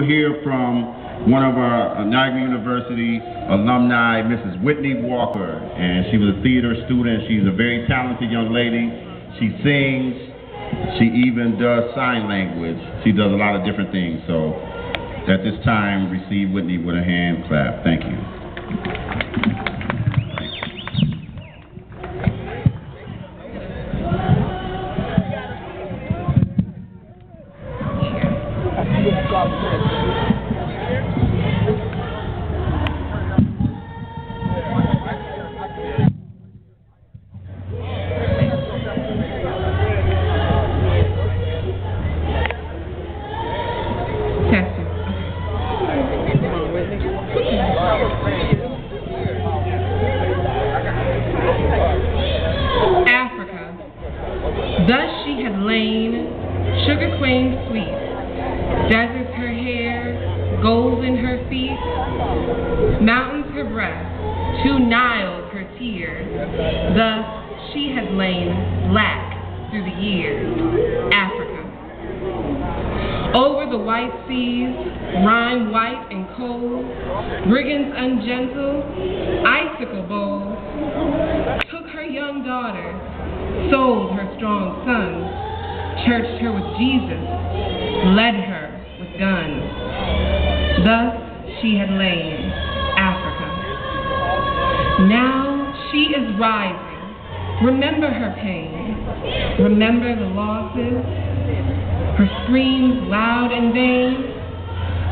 Hear from one of our Niagara University alumni, Mrs. Whitney Walker, and she was a theater student. She's a very talented young lady. She sings. She even does sign language. She does a lot of different things. So at this time, receive Whitney with a hand clap. Thank you. Thus she had lain, sugar queen sweet, deserts her hair, golds in her feet, mountains her breast, 2 Niles her tears. Thus she had lain black through the years, Africa. Over the white seas, rime white and cold, brigands ungentle, icicle bold, took her young daughter, sold her strong sons, churched her with Jesus, led her with guns. Thus she had lain, Africa. Now she is rising. Remember her pain. Remember the losses, her screams loud and vain.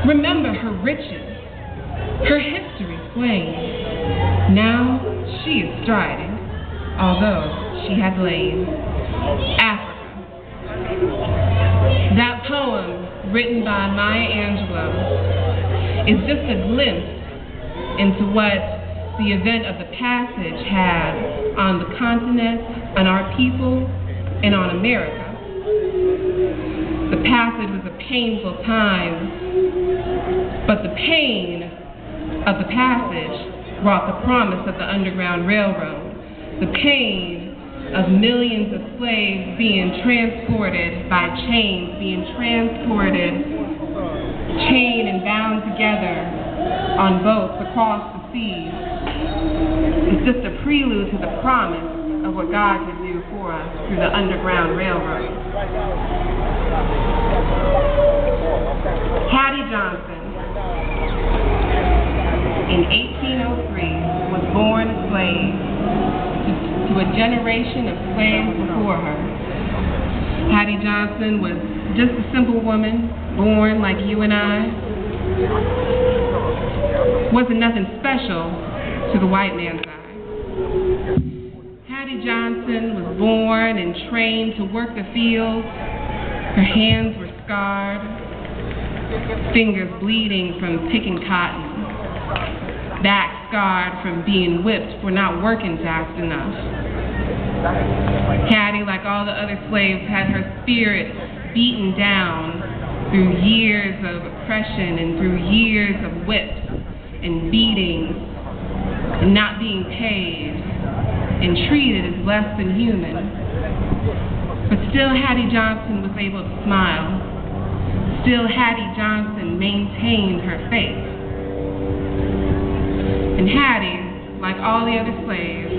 Remember her riches, her history slain. Now she is striding, although she had lain, Africa. That poem, written by Maya Angelou, is just a glimpse into what the event of the passage had on the continent, on our people, and on America. The passage was a painful time, but the pain of the passage brought the promise of the Underground Railroad. The pain of millions of slaves being transported by chains, being transported, chained and bound together on boats across the seas. It's just a prelude to the promise of what God could do for us through the Underground Railroad. Hattie Johnson, in 1803, was born a slave to a generation of slaves before her. Hattie Johnson was just a simple woman, born like you and I. Wasn't nothing special to the white man's eye. Hattie Johnson was born and trained to work the fields. Her hands were scarred, fingers bleeding from picking cotton, back scarred from being whipped for not working fast enough. Hattie, like all the other slaves, had her spirit beaten down through years of oppression and through years of whips and beatings and not being paid and treated as less than human. But still Hattie Johnson was able to smile. Still Hattie Johnson maintained her faith. And Hattie, like all the other slaves,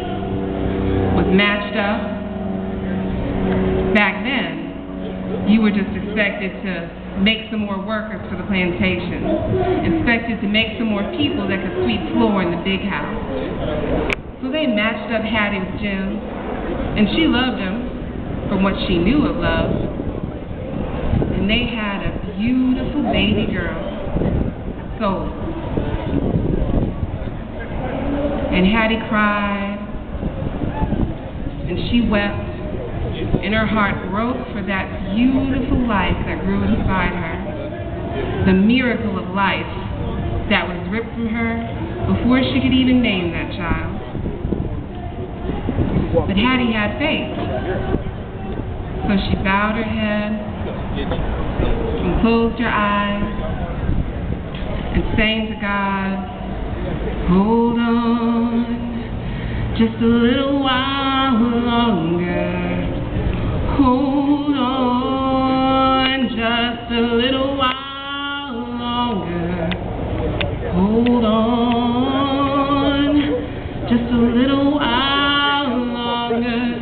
was matched up. Back then, you were just expected to make some more workers for the plantation, expected to make some more people that could sweep floor in the big house. So they matched up Hattie with Jim, and she loved him from what she knew of love. And they had a beautiful baby girl, Soul. And Hattie cried, and she wept, and her heart broke for that beautiful life that grew inside her, the miracle of life that was ripped from her before she could even name that child. But Hattie had faith, so she bowed her head and closed her eyes and sang to God, "Hold on, just a little while longer. Hold on, just a little while longer. longer. Hold on, just a little while longer.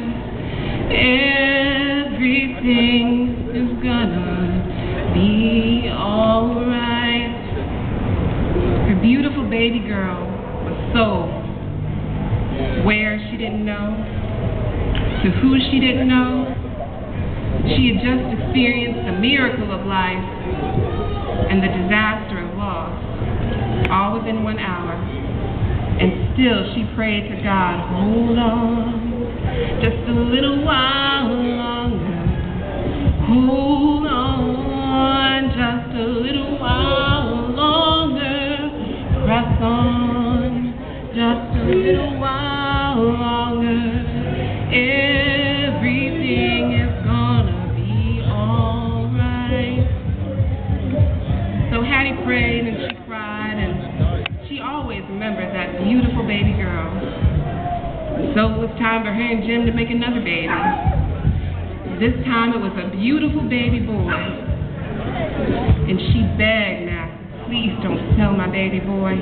Everything is gonna be alright. Her beautiful baby girl was sold. Where she didn't know, to who she didn't know. She had just experienced the miracle of life and the disaster of loss, all within 1 hour. And still she prayed to God, hold on, just a little while longer. Hold on, just a little while longer. Press on, just a little while longer. Everything is gonna be alright. So Hattie prayed and she cried, and she always remembered that beautiful baby girl. So it was time for her and Jim to make another baby. This time it was a beautiful baby boy. And she begged Max, please don't sell my baby boy.